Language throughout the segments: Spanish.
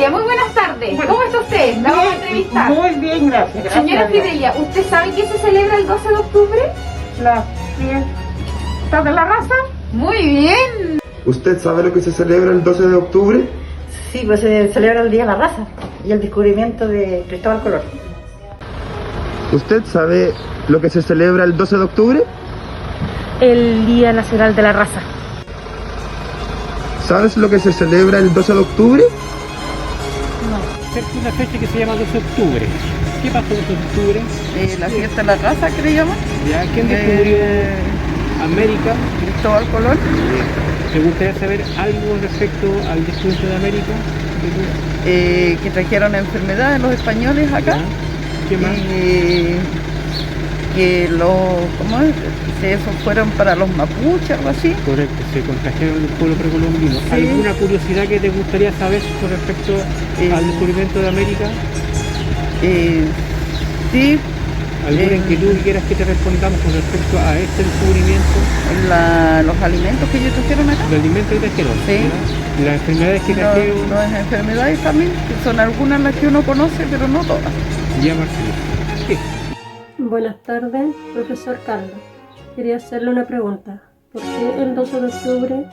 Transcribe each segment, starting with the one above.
Fidelia, muy buenas tardes. Bueno, ¿Cómo está usted? La vamos a entrevistar. Muy bien, gracias. Señora Fidelia, ¿usted sabe qué se celebra el 12 de octubre? La fiesta de la raza. Muy bien. ¿Usted sabe lo que se celebra el 12 de octubre? Sí, pues se celebra el Día de la Raza y el descubrimiento de Cristóbal Colón. ¿Usted sabe lo que se celebra el 12 de octubre? El Día Nacional de la Raza. ¿Sabes lo que se celebra el 12 de octubre? Es una fecha que se llama 12 de octubre. ¿Qué pasó el 12 de octubre? La fiesta de la raza, que le llaman. ¿Ya? ¿Quién descubrió América? Cristóbal Colón. ¿Te gustaría saber algo respecto al descubrimiento de América? Que trajeron enfermedades los españoles acá. ¿Ya? ¿Qué más? Que ¿cómo es? Esos fueron para los mapuches, algo así. Correcto, se contagiaron el pueblo precolombino. Sí. ¿Alguna curiosidad que te gustaría saber con respecto al descubrimiento de América? Sí. ¿Alguna inquietud que quieras que te respondamos con respecto a este descubrimiento? Los alimentos que ellos trajeron acá. Los alimentos que trajeron. Sí. ¿Ya? Las enfermedades que trajeron. Las enfermedades también, que son algunas las que uno conoce, pero no todas. Ya, Marcelo. Sí. Buenas tardes, profesor Carlos. Quería hacerle una pregunta. ¿Por qué el 12 de octubre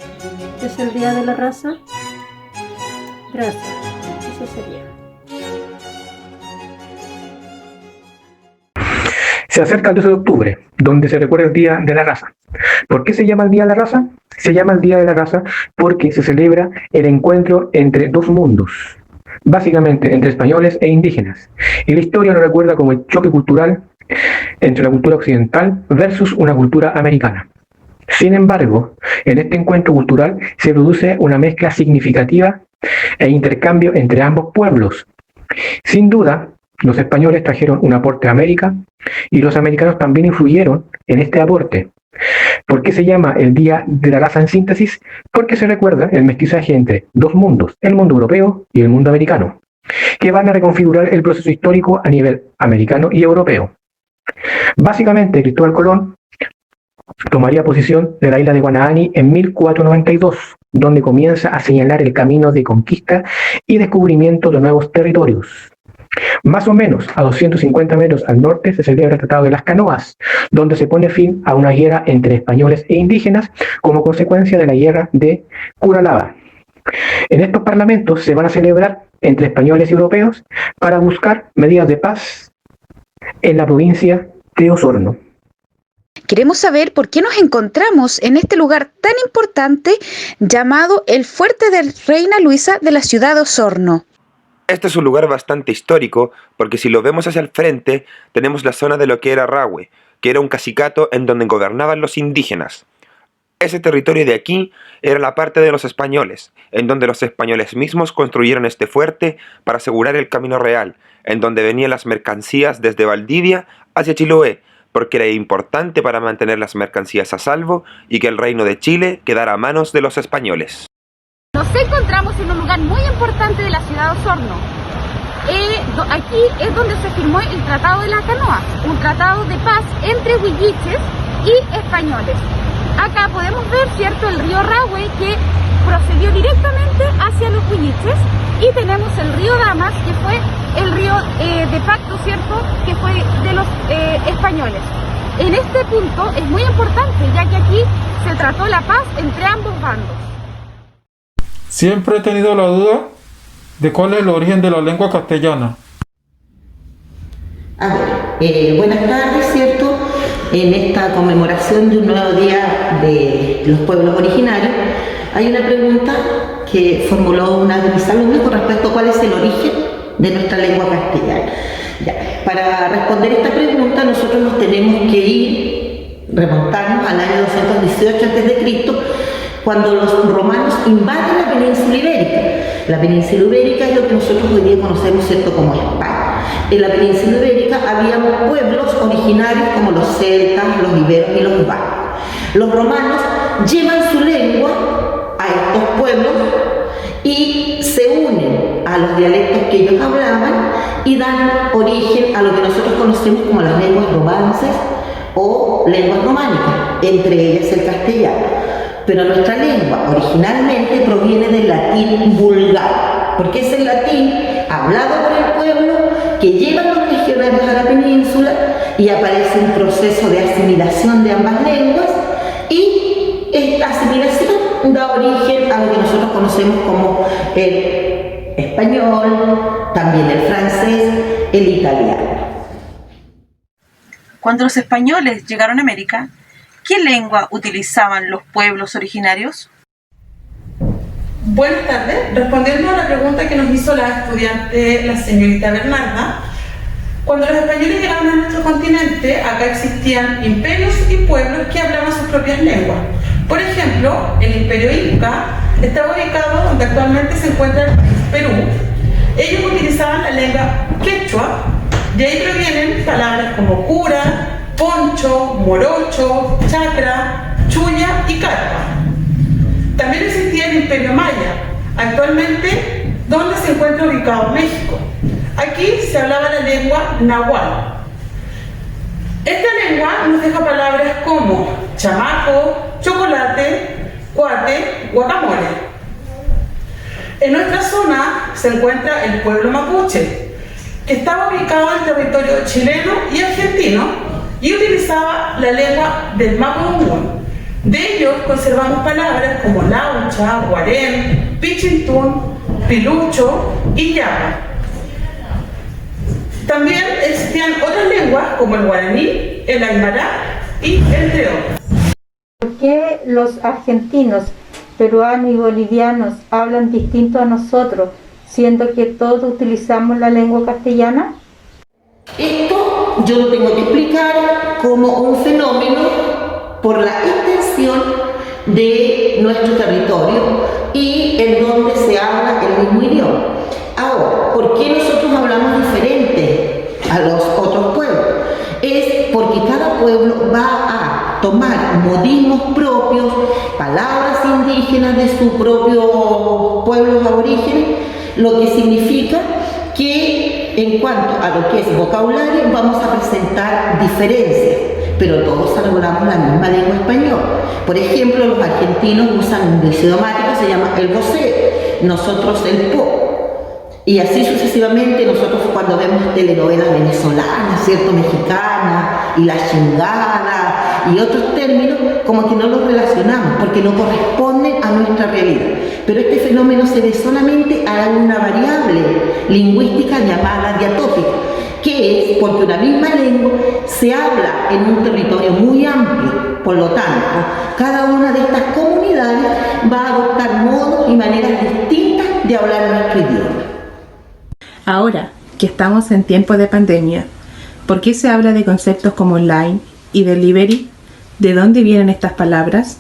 es el Día de la Raza? Gracias. Eso sería. Se acerca el 12 de octubre, donde se recuerda el Día de la Raza. ¿Por qué se llama el Día de la Raza? Se llama el Día de la Raza porque se celebra el encuentro entre dos mundos, básicamente entre españoles e indígenas. Y la historia lo recuerda como el choque cultural entre la cultura occidental versus una cultura americana. Sin embargo, en este encuentro cultural se produce una mezcla significativa e intercambio entre ambos pueblos. Sin duda, los españoles trajeron un aporte a América y los americanos también influyeron en este aporte. ¿Por qué se llama el Día de la Raza en síntesis? Porque se recuerda el mestizaje entre dos mundos, el mundo europeo y el mundo americano, que van a reconfigurar el proceso histórico a nivel americano y europeo. Básicamente, Cristóbal Colón tomaría posesión de la isla de Guanaani en 1492, donde comienza a señalar el camino de conquista y descubrimiento de nuevos territorios. Más o menos a 250 metros al norte se celebra el Tratado de las Canoas, donde se pone fin a una guerra entre españoles e indígenas como consecuencia de la guerra de Curalaba. En estos parlamentos se van a celebrar entre españoles y europeos para buscar medidas de paz en la provincia de Osorno. Queremos saber por qué nos encontramos en este lugar tan importante llamado el Fuerte de Reina Luisa de la ciudad de Osorno. Este es un lugar bastante histórico porque si lo vemos hacia el frente tenemos la zona de lo que era Rahue, que era un cacicato en donde gobernaban los indígenas. Ese territorio de aquí era la parte de los españoles, en donde los españoles mismos construyeron este fuerte para asegurar el camino real, en donde venían las mercancías desde Valdivia hacia Chiloé, porque era importante para mantener las mercancías a salvo y que el reino de Chile quedara a manos de los españoles. Nos encontramos en un lugar muy importante de la ciudad de Osorno. Aquí es donde se firmó el Tratado de las Canoas, un tratado de paz entre huilliches y españoles. Acá podemos ver, ¿cierto?, el río Rahue que procedió directamente hacia los huilliches y tenemos el río Damas que fue el río de pacto, ¿cierto?, que fue de los españoles. En este punto es muy importante ya que aquí se trató la paz entre ambos bandos. Siempre he tenido la duda de cuál es el origen de la lengua castellana. Buenas tardes, ¿cierto? En esta conmemoración de un nuevo día de los pueblos originarios, hay una pregunta que formuló una de mis alumnos con respecto a cuál es el origen de nuestra lengua castellana. Ya, para responder esta pregunta nosotros nos tenemos que remontarnos al año 218 a.C., cuando los romanos invaden la península ibérica. La península ibérica es lo que nosotros hoy día conocemos, ¿cierto?, como España. En la península ibérica había pueblos originarios como los celtas, los iberos y los bárbaros. Los romanos llevan su lengua a estos pueblos y se unen a los dialectos que ellos hablaban y dan origen a lo que nosotros conocemos como las lenguas romances o lenguas románicas, entre ellas el castellano. Pero nuestra lengua originalmente proviene del latín vulgar, porque es el latín hablado por el pueblo que llevan los legionarios a la península y aparece un proceso de asimilación de ambas lenguas y esta asimilación da origen a lo que nosotros conocemos como el español, también el francés, el italiano. Cuando los españoles llegaron a América, ¿qué lengua utilizaban los pueblos originarios? Buenas tardes. Respondiendo a la pregunta que nos hizo la estudiante, la señorita Bernarda, cuando los españoles llegaron a nuestro continente, acá existían imperios y pueblos que hablaban sus propias lenguas. Por ejemplo, el imperio Inca estaba ubicado donde actualmente se encuentra el país Perú. Ellos utilizaban la lengua quechua, de ahí provienen palabras como cura, poncho, morocho, chacra, chulla y carpa. También existía el Imperio Maya, actualmente donde se encuentra ubicado México. Aquí se hablaba la lengua náhuatl. Esta lengua nos deja palabras como chamaco, chocolate, cuate, guacamole. En nuestra zona se encuentra el pueblo mapuche, que estaba ubicado en territorio chileno y argentino y utilizaba la lengua del mapudungun. De ellos conservamos palabras como laucha, guarén, pichintún, pilucho y yapa. También existían otras lenguas como el guaraní, el aymara y entre otras. ¿Por qué los argentinos, peruanos y bolivianos hablan distinto a nosotros, siendo que todos utilizamos la lengua castellana? Esto yo lo tengo que explicar como un fenómeno por la extensión de nuestro territorio y en donde se habla el mismo idioma. Ahora, ¿por qué nosotros hablamos diferente a los otros pueblos? Es porque cada pueblo va a tomar modismos propios, palabras indígenas de su propio pueblo aborígenes, lo que significa que en cuanto a lo que es vocabulario vamos a presentar diferencias, pero todos hablamos la misma lengua española. Por ejemplo, los argentinos usan un índice idiomático que se llama el vocé, nosotros el po. Y así sucesivamente, nosotros cuando vemos telenovelas venezolanas, ¿cierto?, mexicanas, y la chingada, y otros términos, como que no los relacionamos, porque no corresponden a nuestra realidad. Pero este fenómeno se ve solamente a una variable lingüística llamada diatópica, que es porque una misma lengua se habla en un territorio muy amplio. Por lo tanto, cada una de estas comunidades va a adoptar modos y maneras distintas de hablar nuestro idioma. Ahora que estamos en tiempos de pandemia, ¿por qué se habla de conceptos como online y delivery? ¿De dónde vienen estas palabras?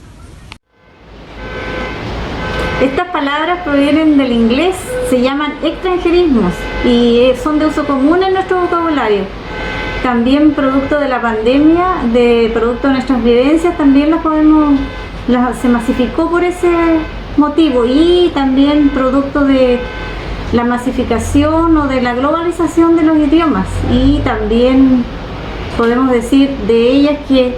Estas palabras provienen del inglés, se llaman extranjerismos y son de uso común en nuestro vocabulario. También producto de la pandemia, producto de nuestras vivencias, también se masificó por ese motivo y también producto de la masificación o de la globalización de los idiomas, y también podemos decir de ellas que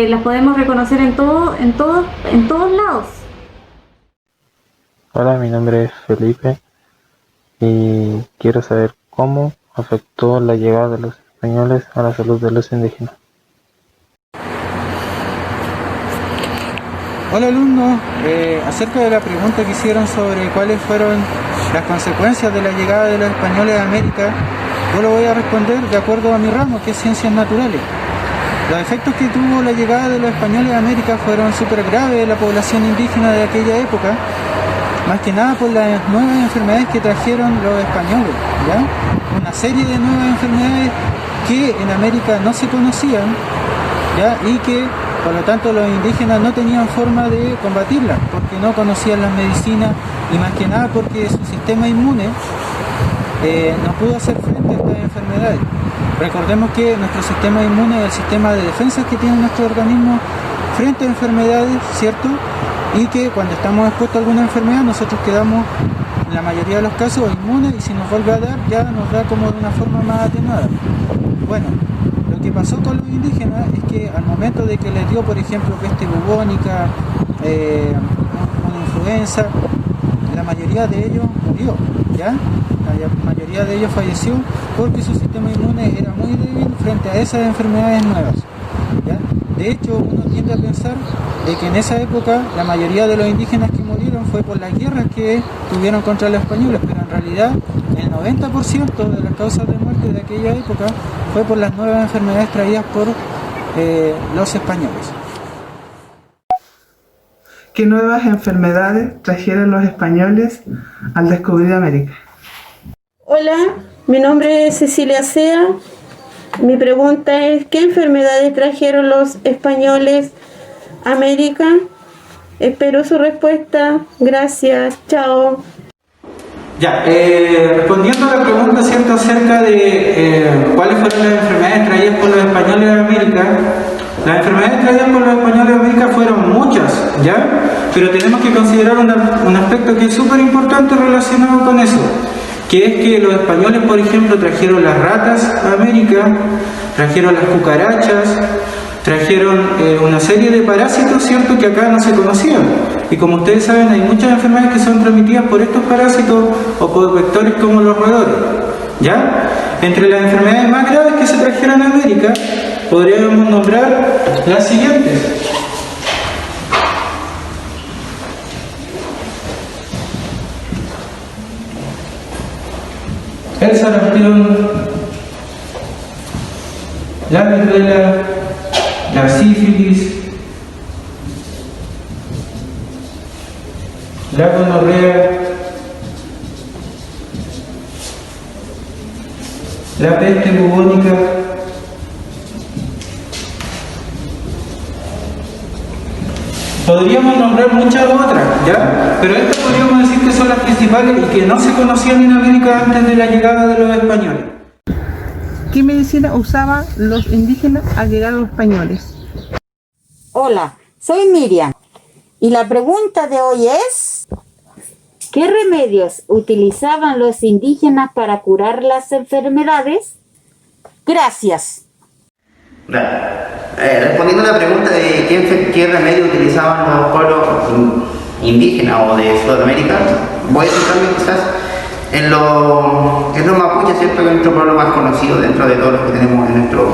las podemos reconocer en todos lados. Hola, mi nombre es Felipe y quiero saber cómo afectó la llegada de los españoles a la salud de los indígenas. Hola alumnos, acerca de la pregunta que hicieron sobre cuáles fueron las consecuencias de la llegada de los españoles a América, yo lo voy a responder de acuerdo a mi ramo, que es Ciencias Naturales. Los efectos que tuvo la llegada de los españoles a América fueron súper graves en la población indígena de aquella época, más que nada por las nuevas enfermedades que trajeron los españoles, ¿ya? Una serie de nuevas enfermedades que en América no se conocían, ¿ya? Y que por lo tanto los indígenas no tenían forma de combatirlas, porque no conocían las medicinas y más que nada porque su sistema inmune no pudo hacer frente a estas enfermedades. Recordemos que nuestro sistema inmune es el sistema de defensas que tiene nuestro organismo frente a enfermedades, ¿cierto? Y que cuando estamos expuestos a alguna enfermedad nosotros quedamos, en la mayoría de los casos, inmunes, y si nos vuelve a dar, ya nos da como de una forma más atenuada. Bueno, lo que pasó con los indígenas es que al momento de que les dio, por ejemplo, peste bubónica, una influenza, la mayoría de ellos murió, ¿ya? La mayoría de ellos falleció porque su sistema inmune era muy débil frente a esas enfermedades nuevas, ¿ya? De hecho, uno tiende a pensar de que en esa época la mayoría de los indígenas que murieron fue por las guerras que tuvieron contra los españoles, pero en realidad el 90% de las causas de muerte de aquella época fue por las nuevas enfermedades traídas por los españoles. ¿Qué nuevas enfermedades trajeron los españoles al descubrir América? Hola, mi nombre es Cecilia Sea. Mi pregunta es, ¿qué enfermedades trajeron los españoles a América? Espero su respuesta. Gracias. Chao. Ya, respondiendo a la pregunta, ¿cierto?, acerca de cuáles fueron las enfermedades traídas por los españoles a América. Las enfermedades traídas por los españoles a América fueron muchas, ¿ya? Pero tenemos que considerar un aspecto que es súper importante relacionado con eso, que es que los españoles, por ejemplo, trajeron las ratas a América, trajeron las cucarachas, trajeron una serie de parásitos, ¿cierto?, que acá no se conocían. Y como ustedes saben, hay muchas enfermedades que son transmitidas por estos parásitos o por vectores como los roedores, ¿ya? Entre las enfermedades más graves que se trajeron a América, podríamos nombrar las siguientes. El sarampión, la viruela, la sífilis, la gonorrea, la peste bubónica, podríamos nombrar muchas otras, ¿ya? Pero estas podríamos decir que son las principales y que no se conocían en América antes de la llegada de los españoles. ¿Qué medicina usaban los indígenas al llegar a los españoles? Hola, soy Miriam y la pregunta de hoy es: ¿qué remedios utilizaban los indígenas para curar las enfermedades? Gracias. Respondiendo a la pregunta de qué remedio utilizaban los pueblos indígenas o de Sudamérica, voy a centrarme quizás en los mapuches, ¿cierto?, que es nuestro pueblo más conocido dentro de todos los que tenemos en nuestro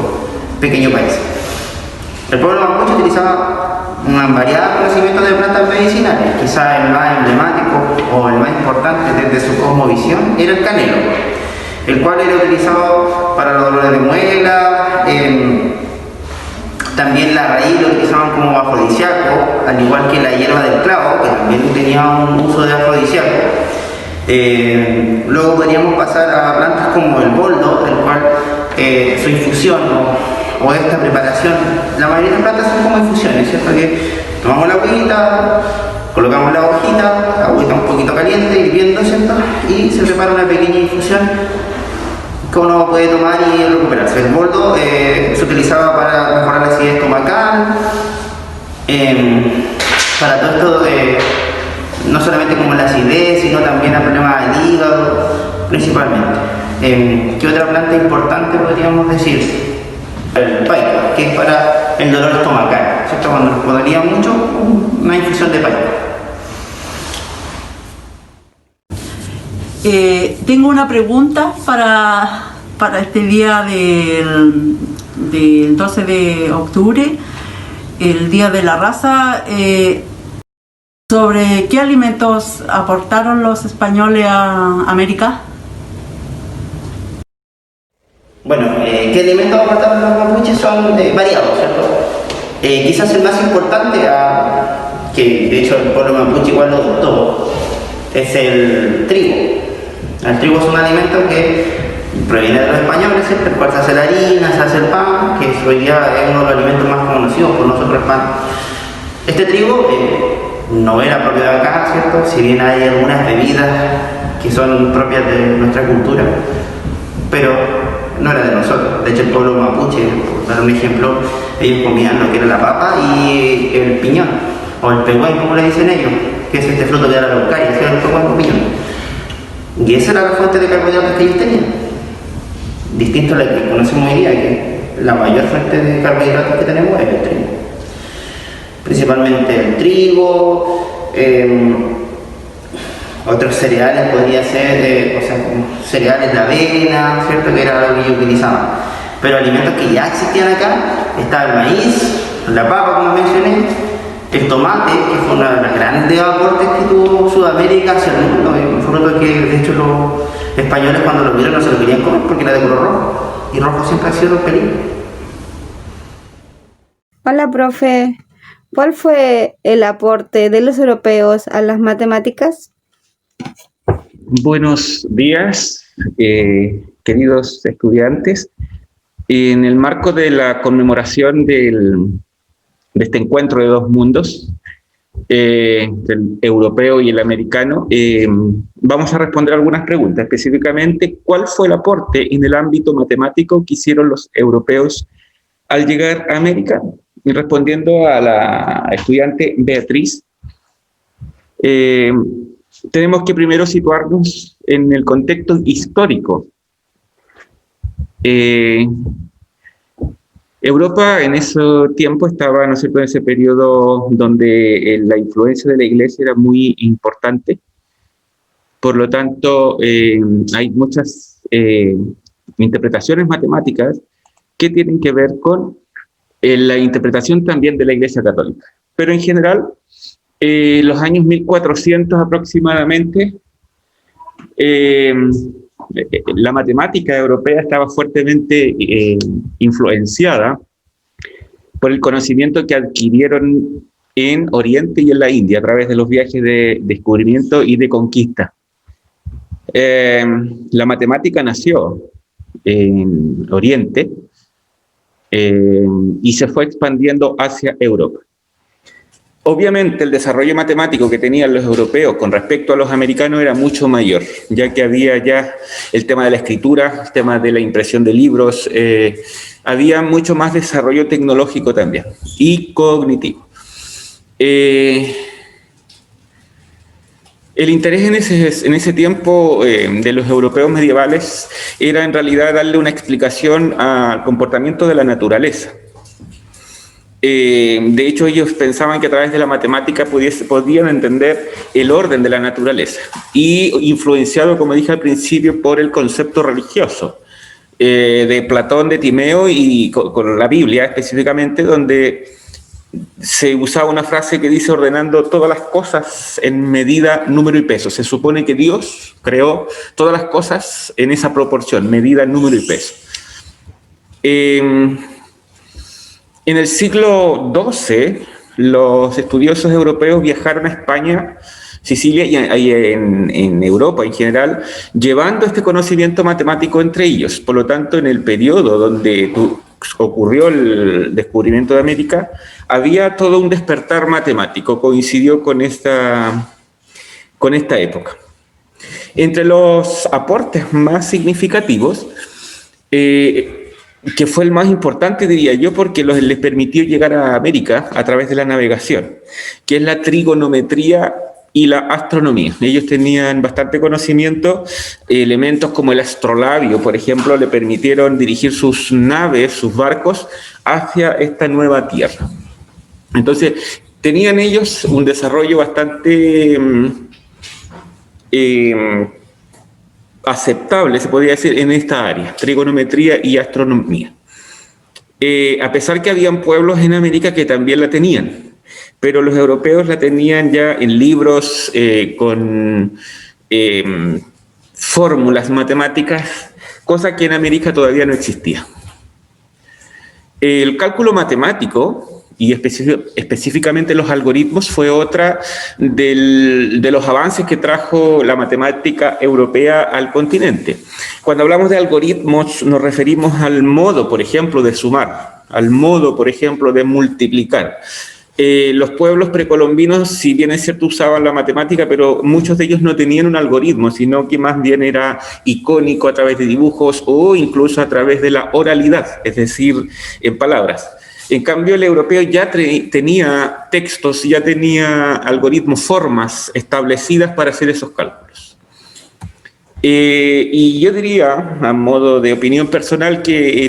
pequeño país. El pueblo mapuche utilizaba un variado conocimiento de plantas medicinales. Quizás el más emblemático o el más importante desde su cosmovisión era el canelo, el cual era utilizado para los dolores de muela. También la raíz lo utilizaban como afrodisíaco, al igual que la hierba del clavo, que también tenía un uso de afrodisíaco. Luego podríamos pasar a plantas como el boldo, el cual su infusión o esta preparación, la mayoría de las plantas son como infusiones, ¿cierto? Que tomamos la agüita, colocamos la hojita, agüita un poquito caliente, hirviendo, ¿cierto? Y se prepara una pequeña infusión que uno puede tomar y recuperarse. El boldo se utilizaba para mejorar la acidez estomacal, para todo esto, no solamente como la acidez, sino también a problemas del hígado, principalmente. ¿Qué otra planta importante podríamos decir? El paipa, que es para el dolor estomacal, ¿cierto? Cuando nos podría mucho, una infusión de paipa. Tengo una pregunta para este día del 12 de octubre, el Día de la Raza, sobre qué alimentos aportaron los españoles a América. Bueno, ¿qué alimentos aportaron los mapuches? Son variados, ¿cierto? Quizás el más importante, que de hecho el pueblo mapuche igual lo adoptó, es el trigo. El trigo es un alimento que proviene de los españoles, ¿cierto?, el cual se hace la harina, se hace el pan, que hoy día es uno de los alimentos más conocidos por nosotros, el pan. Este trigo no era propio de acá, ¿cierto?, si bien hay algunas bebidas que son propias de nuestra cultura, pero no era de nosotros. De hecho, el pueblo mapuche, por dar un ejemplo, ellos comían lo que era la papa y el piñón, o el pehuen, como le dicen ellos, que es este fruto que da la araucaria, ¿sí?, el pehuen con piñón. Y esa era la fuente de carbohidratos que ellos tenían, distinto a la que conocemos hoy día, que la mayor fuente de carbohidratos que tenemos es el trigo. Principalmente el trigo, Otros cereales podría ser, cereales de avena, ¿cierto? Que era algo que ellos utilizaban. Pero alimentos que ya existían acá, estaba el maíz, la papa, como mencioné, el tomate, que fue uno de los grandes aportes que tuvo Sudamérica hacia el mundo. Un fruto que, de hecho, los españoles cuando lo vieron no se lo querían comer porque era de color rojo. Y rojo siempre ha sido un peligro. Hola, profe. ¿Cuál fue el aporte de los europeos a las matemáticas? Buenos días, queridos estudiantes. En el marco de la conmemoración de este encuentro de dos mundos, el europeo y el americano, vamos a responder algunas preguntas. Específicamente, ¿cuál fue el aporte en el ámbito matemático que hicieron los europeos al llegar a América? Y respondiendo a la estudiante Beatriz, tenemos que primero situarnos en el contexto histórico. Europa en ese tiempo estaba, ¿no es cierto?, en ese periodo donde la influencia de la Iglesia era muy importante. Por lo tanto, hay muchas interpretaciones matemáticas que tienen que ver con la interpretación también de la Iglesia Católica. Pero en general, los años 1400 aproximadamente, la matemática europea estaba fuertemente influenciada por el conocimiento que adquirieron en Oriente y en la India a través de los viajes de descubrimiento y de conquista. La matemática nació en Oriente y se fue expandiendo hacia Europa. Obviamente el desarrollo matemático que tenían los europeos con respecto a los americanos era mucho mayor, ya que había ya el tema de la escritura, el tema de la impresión de libros, había mucho más desarrollo tecnológico también y cognitivo. El interés en ese tiempo de los europeos medievales era en realidad darle una explicación al comportamiento de la naturaleza. De hecho, ellos pensaban que a través de la matemática podían entender el orden de la naturaleza, y influenciado, como dije al principio, por el concepto religioso de Platón, de Timeo y con la Biblia específicamente, donde se usaba una frase que dice ordenando todas las cosas en medida, número y peso. Se supone que Dios creó todas las cosas en esa proporción, medida, número y peso. En el siglo XII, los estudiosos europeos viajaron a España, Sicilia y en Europa en general, llevando este conocimiento matemático entre ellos. Por lo tanto, en el periodo donde ocurrió el descubrimiento de América, había todo un despertar matemático, coincidió con esta época. Entre los aportes más significativos, que fue el más importante, diría yo, porque les permitió llegar a América a través de la navegación, que es la trigonometría y la astronomía. Ellos tenían bastante conocimiento. Elementos como el astrolabio, por ejemplo, le permitieron dirigir sus naves, sus barcos, hacia esta nueva tierra. Entonces, tenían ellos un desarrollo bastante aceptable, se podría decir, en esta área, trigonometría y astronomía. A pesar que habían pueblos en América que también la tenían, pero los europeos la tenían ya en libros con fórmulas matemáticas, cosa que en América todavía no existía. El cálculo matemático, y específicamente los algoritmos, fue otra de los avances que trajo la matemática europea al continente. Cuando hablamos de algoritmos nos referimos al modo, por ejemplo, de sumar, al modo, por ejemplo, de multiplicar. Los pueblos precolombinos, si bien es cierto, usaban la matemática, pero muchos de ellos no tenían un algoritmo, sino que más bien era icónico a través de dibujos o incluso a través de la oralidad, es decir, en palabras. En cambio, el europeo ya tenía textos, ya tenía algoritmos, formas establecidas para hacer esos cálculos. Y yo diría, a modo de opinión personal, que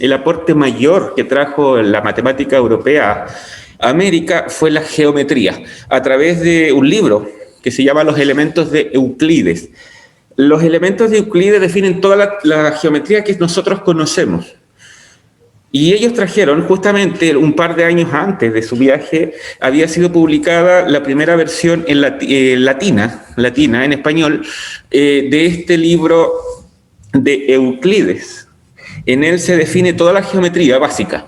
el aporte mayor que trajo la matemática europea a América fue la geometría, a través de un libro que se llama los elementos de Euclides. Los elementos de Euclides definen toda la geometría que nosotros conocemos. Y ellos trajeron, justamente un par de años antes de su viaje, había sido publicada la primera versión en latina, en español, de este libro de Euclides. En él se define toda la geometría básica.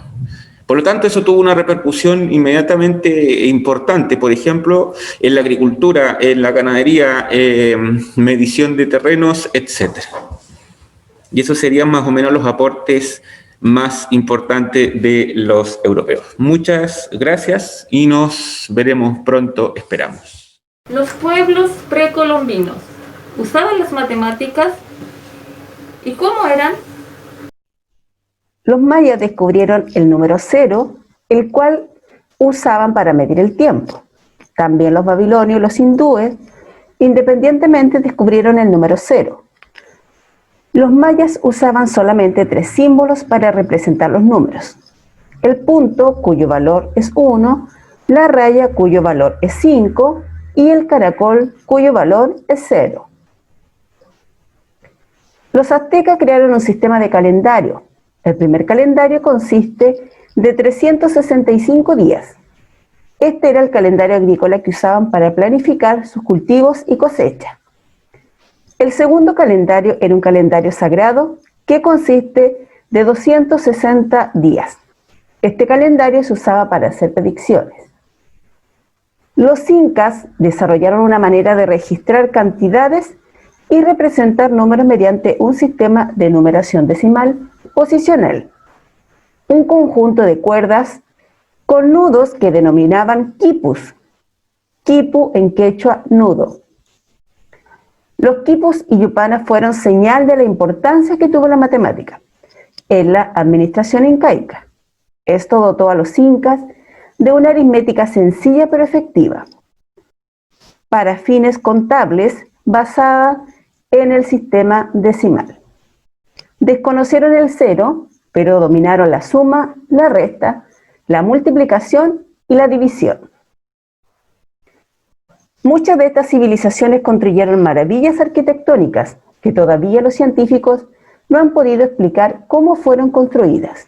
Por lo tanto, eso tuvo una repercusión inmediatamente importante, por ejemplo, en la agricultura, en la ganadería, medición de terrenos, etc. Y esos serían más o menos los aportes más importantes de los europeos. Muchas gracias y nos veremos pronto, esperamos. Los pueblos precolombinos usaban las matemáticas. ¿Y cómo eran? Los mayas descubrieron el número 0, el cual usaban para medir el tiempo. También los babilonios y los hindúes, independientemente, descubrieron el número 0. Los mayas usaban solamente 3 símbolos para representar los números: el punto, cuyo valor es 1, la raya, cuyo valor es 5, y el caracol, cuyo valor es 0. Los aztecas crearon un sistema de calendario. El primer calendario consiste de 365 días. Este era el calendario agrícola que usaban para planificar sus cultivos y cosechas. El segundo calendario era un calendario sagrado que consiste de 260 días. Este calendario se usaba para hacer predicciones. Los incas desarrollaron una manera de registrar cantidades y representar números mediante un sistema de numeración decimal posicional, un conjunto de cuerdas con nudos que denominaban quipus. Quipu en quechua, nudo. Los quipus y yupanas fueron señal de la importancia que tuvo la matemática en la administración incaica. Esto dotó a los incas de una aritmética sencilla pero efectiva, para fines contables, basada en el sistema decimal. Desconocieron el 0, pero dominaron la suma, la resta, la multiplicación y la división. Muchas de estas civilizaciones construyeron maravillas arquitectónicas que todavía los científicos no han podido explicar cómo fueron construidas.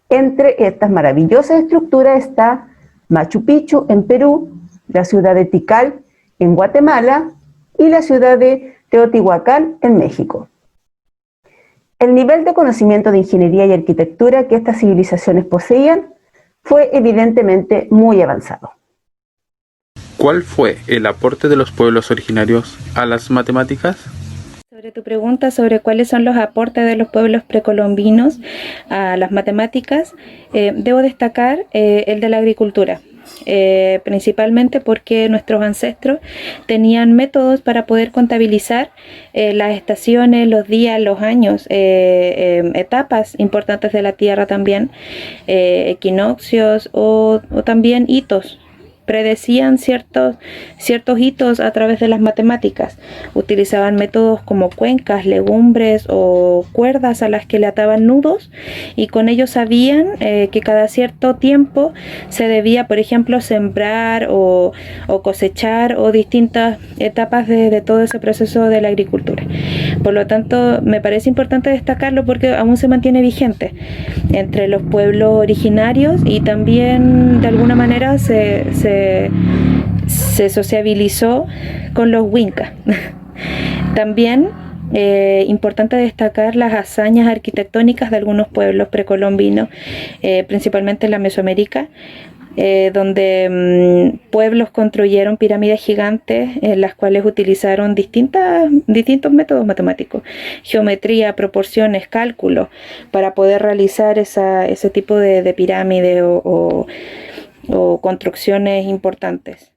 Entre estas maravillosas estructuras está Machu Picchu en Perú, la ciudad de Tikal en Guatemala y la ciudad de Teotihuacán en México. El nivel de conocimiento de ingeniería y arquitectura que estas civilizaciones poseían fue evidentemente muy avanzado. ¿Cuál fue el aporte de los pueblos originarios a las matemáticas? Sobre tu pregunta sobre cuáles son los aportes de los pueblos precolombinos a las matemáticas, debo destacar el de la agricultura. Principalmente porque nuestros ancestros tenían métodos para poder contabilizar las estaciones, los días, los años, etapas importantes de la tierra también, equinoccios o también hitos. Predecían ciertos hitos a través de las matemáticas. Utilizaban métodos como cuencas, legumbres o cuerdas a las que le ataban nudos, y con ellos sabían que cada cierto tiempo se debía, por ejemplo, sembrar o cosechar, o distintas etapas de todo ese proceso de la agricultura. Por lo tanto, me parece importante destacarlo porque aún se mantiene vigente entre los pueblos originarios, y también de alguna manera se sociabilizó con los Wincas. También importante destacar las hazañas arquitectónicas de algunos pueblos precolombinos, principalmente en la Mesoamérica, donde pueblos construyeron pirámides gigantes en las cuales utilizaron distintos métodos matemáticos, geometría, proporciones, cálculos, para poder realizar ese tipo de pirámides o construcciones importantes.